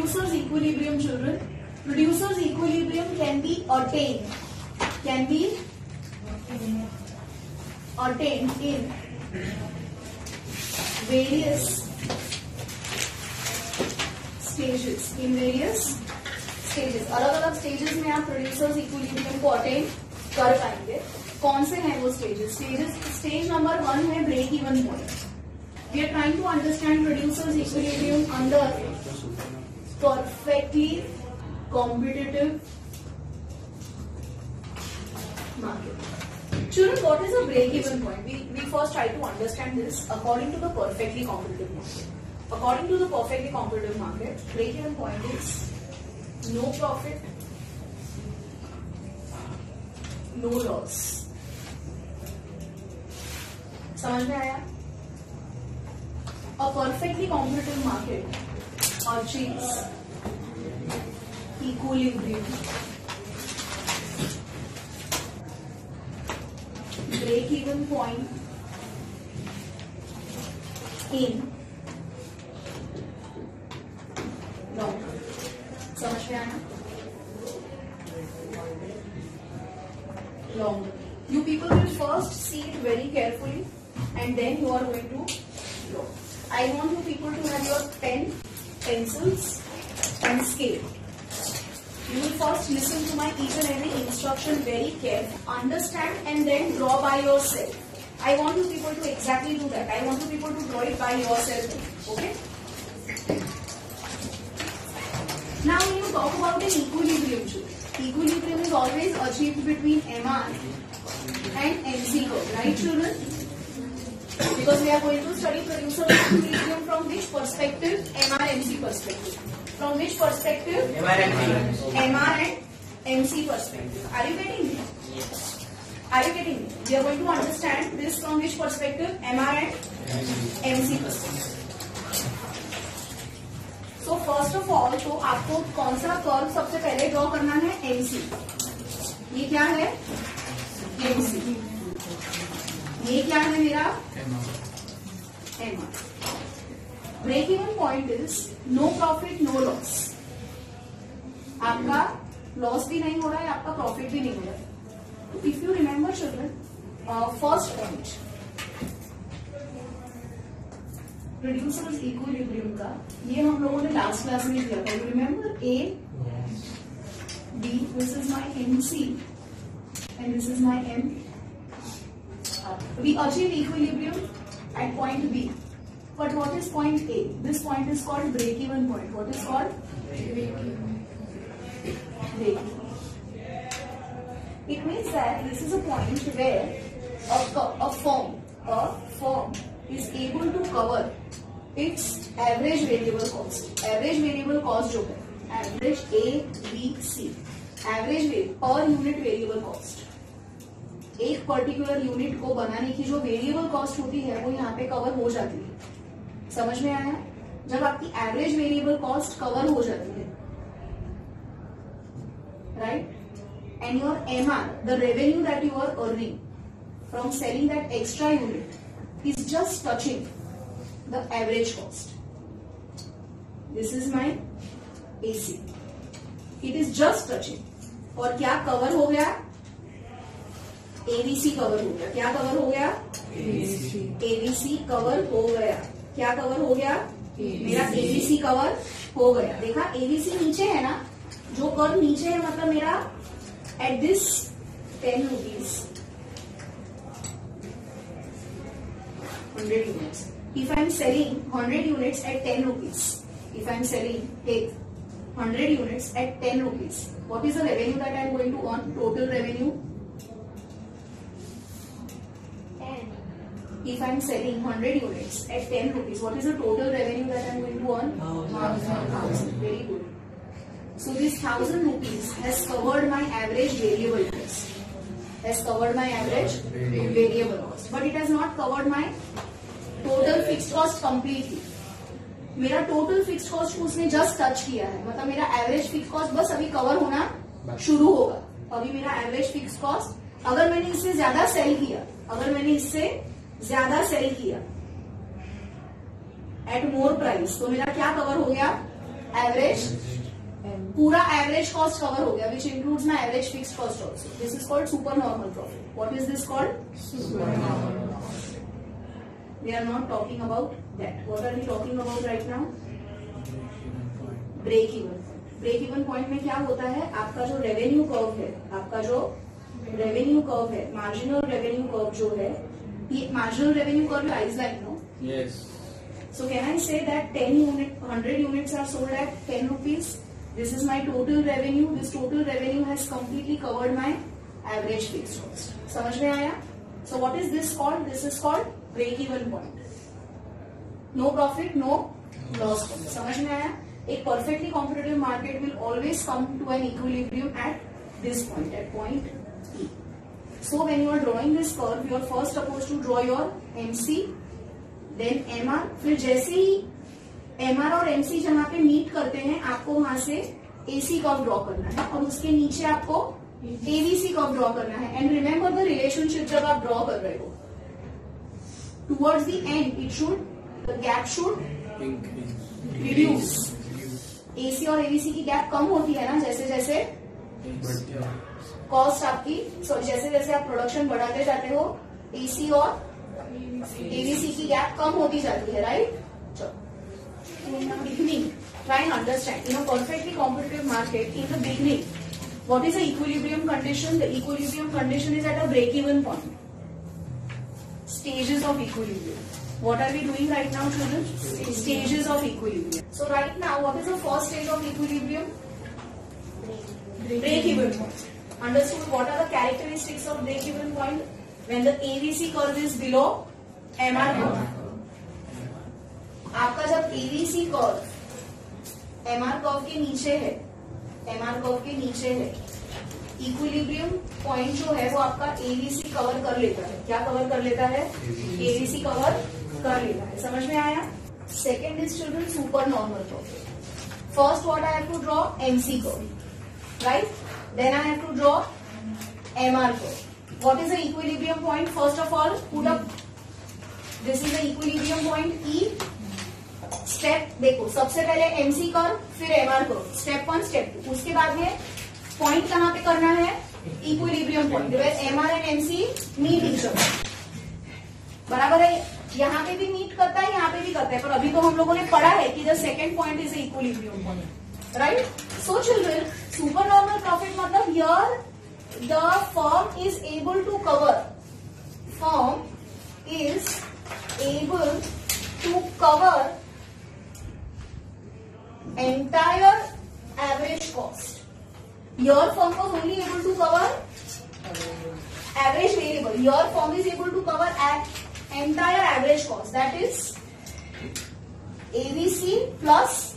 Producer's equilibrium, children. Producer's equilibrium can be attained in various stages. अलग अलग stages में आप प्रोड्यूसर्स इक्विलिब्रियम को अटेन कर पाएंगे. कौन से हैं वो स्टेजेस? स्टेज नंबर 1 है break even point. We are trying to understand producers equilibrium under perfectly competitive market. Children, what is a break-even point? We first try to understand this according to the perfectly competitive market. According to the perfectly competitive market, break-even point is no profit, no loss. समझ में आया? A perfectly competitive market achieves equilibrium. Break-even point in long term. समझ में आया? Long term. You people will first see it very carefully, and then you are going to draw. I want you people to have your pen, pencils and scale. You will first listen to my each and every instruction very carefully, understand and then draw by yourself. I want you people to exactly do that. I want you people to draw it by yourself. Okay? Now when you talk about an equilibrium, equilibrium is always achieved between MR and MC curve, right children? Because we are going to study producer equilibrium from which perspective? MR-MC perspective. From which perspective? MR and MC perspective. Are you getting me? Yes. Are you getting me? We are going to understand this from which perspective? MR and MC perspective. So first of all, तो आपको कौन सा curve सबसे पहले draw करना है? MC. ये क्या है? MC. ये क्या है मेरा? MR. Break even point is no profit, no loss. आपका लॉस भी नहीं हो रहा है, आपका प्रॉफिट भी नहीं हो रहा है. If you remember children, first point, producers equilibrium का ये हम लोगों ने लास्ट क्लास में किया था. You remember A, B, this is my MC and this is my M. We achieve equilibrium at point B. But what is point A? This point is called break-even point. What is called? Break-even. It means that this is a point where a firm is able to cover its average variable cost. Average variable cost जो है, average A, B, C, average per unit variable cost. एक particular unit को बनाने की जो variable cost होती है वो यहाँ पे कवर हो जाती है. समझ में आया? जब आपकी एवरेज वेरिएबल कॉस्ट कवर हो जाती है, right, and your MR, the revenue that you are earning from selling that extra unit is just touching the average cost. This is my AC. It is just touching. और क्या cover हो गया? ABC cover हो गया. क्या cover हो गया? ABC cover हो गया. क्या कवर हो गया? मेरा ABC कवर हो गया. देखा, ABC नीचे है ना, जो कर्व नीचे है मतलब मेरा at this 10 rupees 100 units. If I am selling 100 units at 10 rupees, if I am selling 100 units at 10 rupees, what is the revenue that I am going to earn? Total revenue. If I am selling 100 units at 10 rupees, what is the total revenue that I am going to earn? 1,000. Very good. So this 1,000 rupees has covered my average variable cost. Has covered my average variable cost, but it has not covered my total fixed cost completely. मेरा total fixed cost उसने just touch किया है, मतलब मेरा average fix cost बस अभी cover होना शुरू होगा. अभी मेरा एवरेज फिक्स कॉस्ट, अगर मैंने इससे ज्यादा सेल किया एट मोर प्राइस, तो मेरा क्या कवर हो गया? एवरेज, पूरा एवरेज कॉस्ट कवर हो गया, which includes my average fixed cost also. This is called super normal profit. What is this called? Super normal profit. We are not talking about that. What are we talking about right now? Break even. Break even point में क्या होता है, आपका जो revenue curve है, आपका जो revenue curve है, मार्जिनल रेवेन्यू कर्व जो है, ये marginal revenue curve lies like, no? Yes. So can I say that 100 units are sold at 10 rupees? This is my total revenue. This total revenue has completely covered my average fixed cost. समझ में आया? So what is this called? This is called break even point. No profit, no loss point. समझ में आया? A perfectly competitive market will always come to an equilibrium at this point, at point E. So when you are drawing this curve, you are first supposed to draw your MC, then MR. फिर जैसे ही MR और MC जहाँ पे meet करते हैं, आपको वहां से AC कर्व ड्रॉ करना है और उसके नीचे आपको ABC कर्व ड्रॉ करना है. एंड रिमेम्बर द रिलेशनशिप जब आप ड्रॉ कर रहे हो, towards the end it should, the gap should reduce. AC और ABC की गैप कम होती है ना जैसे जैसे कॉस्ट आपकी, जैसे जैसे आप प्रोडक्शन बढ़ाते जाते हो, AC और ABC की गैप कम होती जाती है, राइट? चलो, in the beginning try and understand, in a perfectly competitive market, in the beginning, what is the equilibrium condition? The equilibrium condition is at a break-even point. Stages of equilibrium. What are we doing right now, children? Stages of equilibrium. So right now, what is the first stage of equilibrium? Break-even point. Understood? What are the characteristics of break-even point? When the ABC curve is below MR curve. आपका जब ABC curve MR curve के नीचे है, MR curve के नीचे है, equilibrium point जो है वो आपका ABC कवर कर लेता है. क्या कवर कर लेता है? ABC कवर कर लेता है. समझ में आया? Second is children super normal profit. First what I have to draw? MC curve, right? Then I have to draw MR curve. What is the equilibrium point? First of all, put up. This is the equilibrium point E. Step देखो, सबसे पहले MC curve, फिर MR curve, step 1, step 2. उसके बाद में point कहाँ पे करना है? Equilibrium point, where MR and MC meet each other. बराबर है? यहाँ पे भी मीट करता है, यहाँ पे भी करता है, पर अभी तो हम लोगों ने पढ़ा है कि the second point is equilibrium point, right? So children, super normal profit मतलब here the firm is able to cover entire average cost. Your firm was only able to cover average variable. Your firm is able to cover entire average cost, that is ABC plus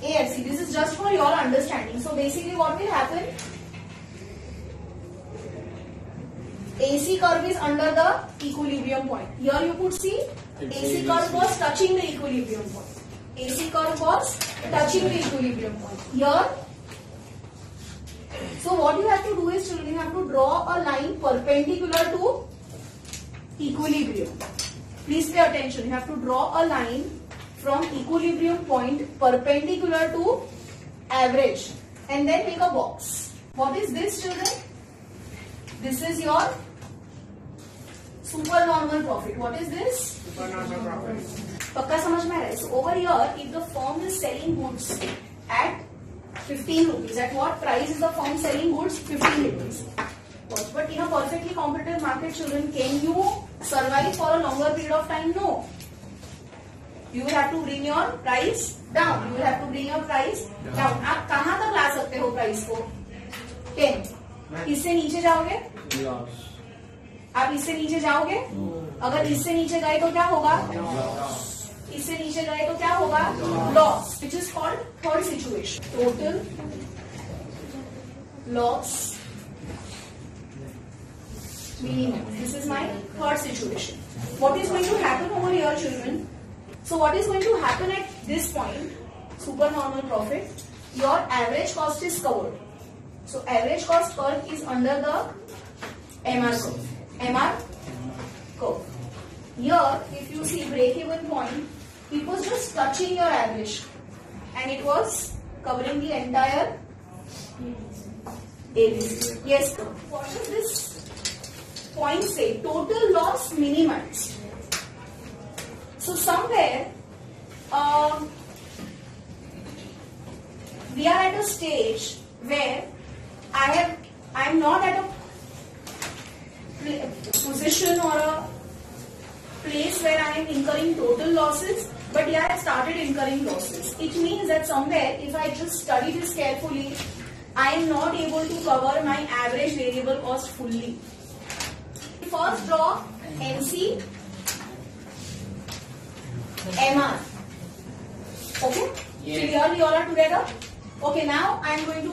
AFC. This is just for your understanding. So basically what will happen? AC curve is under the equilibrium point. Here you could see AC curve was touching the equilibrium point. AC curve was touching the equilibrium point. Here, so what you have to do is children, you have to draw a line perpendicular to equilibrium. Please pay attention. You have to draw a line from equilibrium point perpendicular to average and then make a box. What is this, children? This is your super normal profit. What is this? Super normal profit. पक्का समझ में आ रहा है? So over here, if the firm is selling goods at 15 rupees, at what price is the firm selling goods? 15 rupees. But in a perfectly competitive market, children, can you survive for a longer period of time? No. You will have to bring your price down. You will have to bring your price down. आप कहाँ तक ला सकते हो price को? 10. इससे नीचे जाओगे? आप इससे नीचे जाओगे? अगर इससे नीचे गए तो क्या होगा? इससे नीचे गए तो क्या होगा? Loss, which is called third situation. Total loss minimum. This is my third situation. What is going to happen over here, children? So what is going to happen at this point? Super normal profit. Your average cost is covered. So average cost curve is under the MR curve. MR curve. Here, if you see break-even point, it was just touching your average. and it was covering the entire ABC. Yes, sir. What does this point say? Total loss minimized. So somewhere we are at a stage where I'm not at a position or a place where I am incurring total losses, but yeah, I started incurring losses. It means that somewhere, if I just study this carefully, I am not able to cover my average variable cost fully. First draw MC, MR. Okay? Yes. So here we all are together. Okay, now I am going to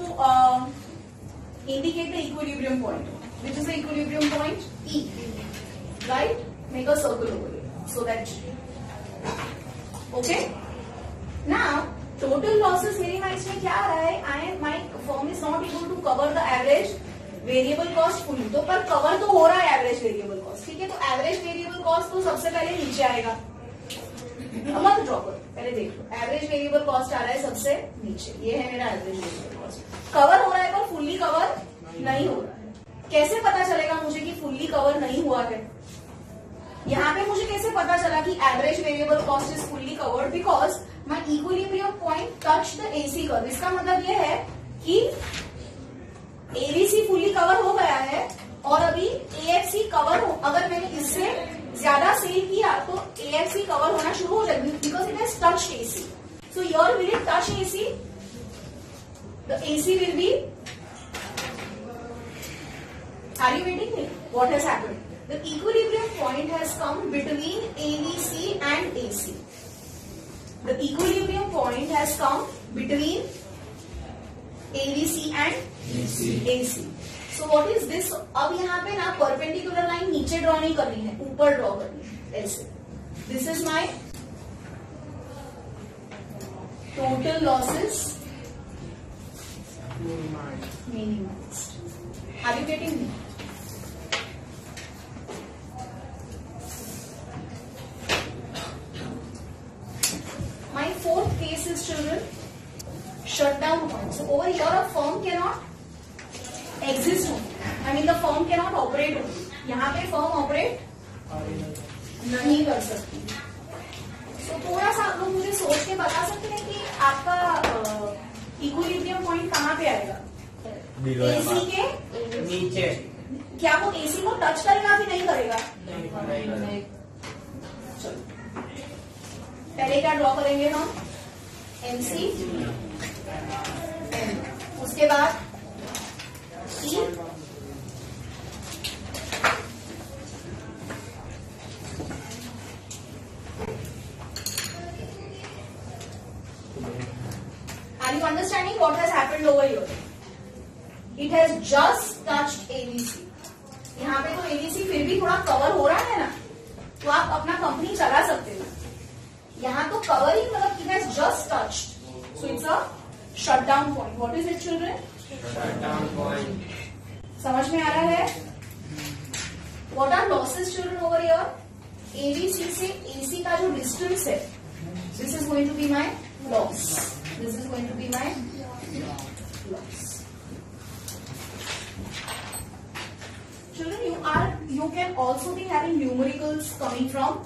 indicate the equilibrium point. Which is the equilibrium point? E. Right? Make a circle over it. So that. Okay? Now, total losses minimized में क्या आ रहा है? My firm is not able to cover the average variable cost fully. तो पर cover तो हो रहा है average variable cost. ठीक है? तो average variable cost तो सबसे पहले नीचे आएगा. मत ड्रॉ करो, पहले देख लो. एवरेज वेरिएबल कॉस्ट आ रहा है सबसे नीचे. ये है मेरा एवरेज वेरिएबल कॉस्ट. कवर हो रहा है पर फुल्ली कवर नहीं हो रहा है. कैसे पता चलेगा मुझे कि फुल्ली कवर नहीं हुआ है? यहाँ पे मुझे कैसे पता चला कि average variable cost is fully covered? Because my equilibrium point touch the AC curve. इसका मतलब ये है कि एबीसी फुल्ली कवर हो गया है और अभी एएफसी कवर हो. अगर मैंने इससे ज्यादा सेल किया तो एएफसी कवर होना शुरू हो जाएगी because it has touched AC. So your will it touch AC? The AC will be. Are you getting it? What has happened? The equilibrium point has come between ABC and AC. The equilibrium point has come between ABC and AC. So what is this? अब यहाँ पे ना perpendicular line नीचे draw नहीं करनी है, ऊपर draw करनी है. ऐसे. This is my total losses minimized. Are you getting me? My fourth case is, children, shutdown point. So over here a firm cannot exist only. I mean the firm cannot operate only. यहाँ पे firm operate नहीं कर सकती. So थोड़ा सा आप लोग मुझे सोच के बता सकते हैं कि आपका इक्विलिब्रियम पॉइंट कहाँ पे आएगा? एसी के नीचे. क्या वो एसी को टच करेगा कि नहीं करेगा? नहीं. चलो पहले क्या ड्रॉ करेंगे हम? एमसी, उसके बाद ई, Are you understanding what has happened over here? It has just touched ABC. यहाँ पे तो ABC फिर भी थोड़ा कवर हो रहा है ना, तो आप अपना कंपनी चला सकते हो. यहाँ तो कवरिंग मतलब it has just touched. So it's a shutdown point. What is it, children? Shutdown point. समझ में आ रहा है? What are losses, children, over here? ABC से AC का जो distance है, this is going to be my loss. This is going to be my loss. Children, you can also be having numericals coming from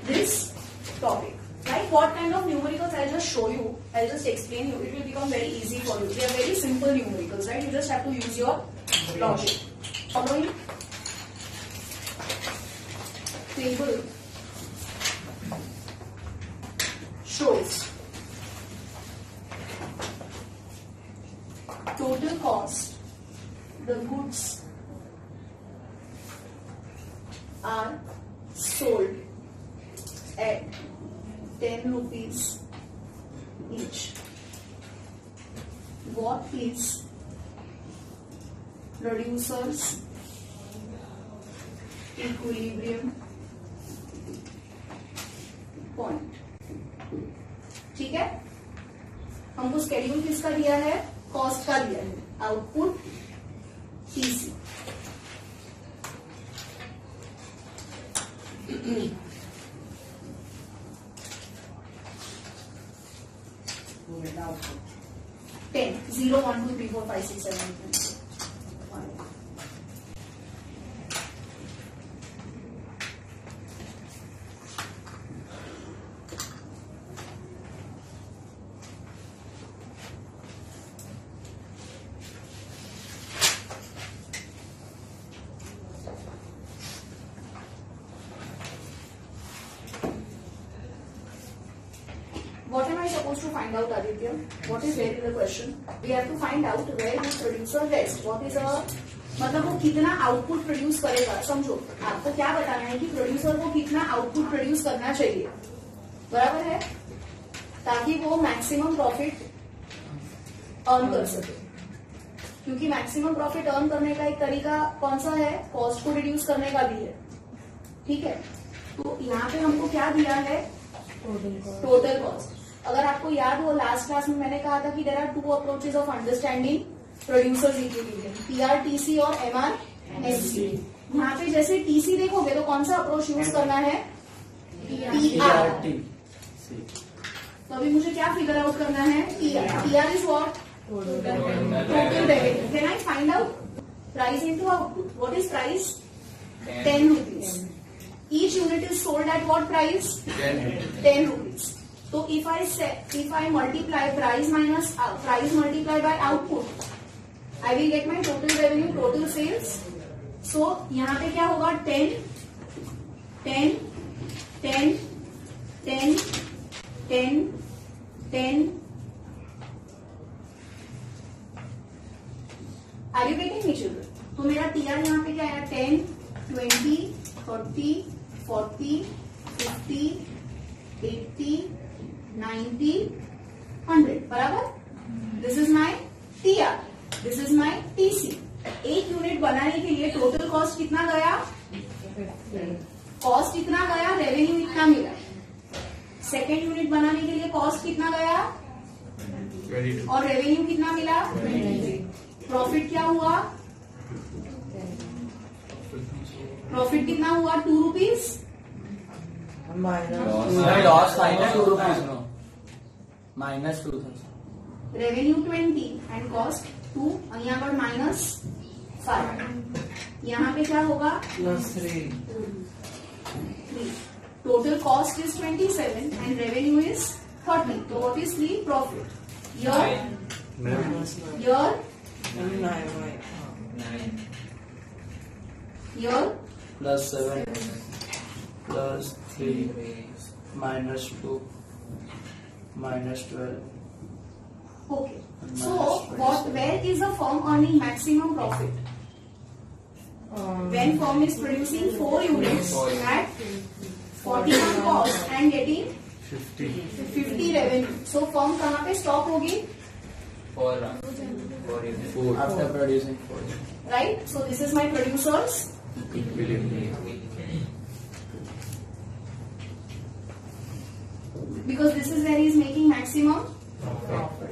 this topic. Right? What kind of numericals? I'll just show you. I'll just explain you. It will become very easy for you. They are very simple numericals, right? You just have to use your logic. Following? Table shows total cost. The goods are sold at 10 rupees each. What is producer's equilibrium point? ठीक है, हमको schedule किसका दिया है? Cost का दिया है. Output TC. 10. 0, 1, 2, 3, 4, 5, 6, 7, 8, 9, 10. What am I supposed to find out, Aditya? What is there in the question? We have to find out where the producer rests. What is a मतलब वो कितना आउटपुट प्रोड्यूस करेगा. समझो, आपको क्या बताना है कि प्रोड्यूसर को कितना आउटपुट प्रोड्यूस करना चाहिए, बराबर है, ताकि वो मैक्सिमम प्रॉफिट अर्न कर सके. क्योंकि मैक्सिमम प्रॉफिट अर्न करने का एक तरीका कौन सा है? कॉस्ट को रिड्यूस करने का भी है. ठीक है, तो यहाँ पे हमको क्या दिया है? Total cost. अगर आपको याद हो, लास्ट क्लास में मैंने कहा था कि there are 2 approaches of understanding producers equilibrium, TRTC और MRSC. यहाँ पे जैसे TC देखोगे तो कौन सा अप्रोच यूज करना है? TR. तो अभी मुझे क्या फिगर आउट करना है? TR is what? Total revenue. Can I find out price into output? What is price? 10 rupees. Each unit is sold at what price? 10 rupees. So if I multiply price minus price multiplied by output, I will get my total revenue, total sales. So यहाँ पे क्या होगा? 10, 10, 10, 10, 10, 10. Are you getting me, children? तो मेरा TR यहाँ पे क्या है? 10, 20, 30, 40, 50, 80, 90, 100. बराबर? This is my TR, this is my TC. एक यूनिट बनाने के लिए टोटल कॉस्ट कितना गया? कॉस्ट कितना गया? रेवेन्यू कितना मिला? सेकेंड यूनिट बनाने के लिए कॉस्ट कितना गया? और रेवेन्यू कितना मिला? प्रॉफिट क्या हुआ? प्रॉफिट कितना हुआ? 2 rupees. Loss minus 2 rupees. No. Minus 2,000. Revenue 20 and cost 2. यहाँ पर -5. यहाँ पे क्या होगा? +3. Total cost is 27 and revenue is 30. तो what is the profit? Your 9. Your +7 +3 -2 -12. Okay. So, where is the firm earning maximum profit? When firm is producing 4 units at 41 cost and getting 50 revenue. So, firm कहाँ पे stop होगी? 4 after producing 4. Right? So, this is my producers. Because this is where he is making maximum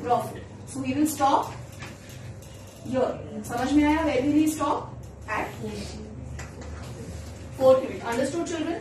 profit. So we will stop here. समझ में आया? Where will he stop? At 4th unit. Understood, children?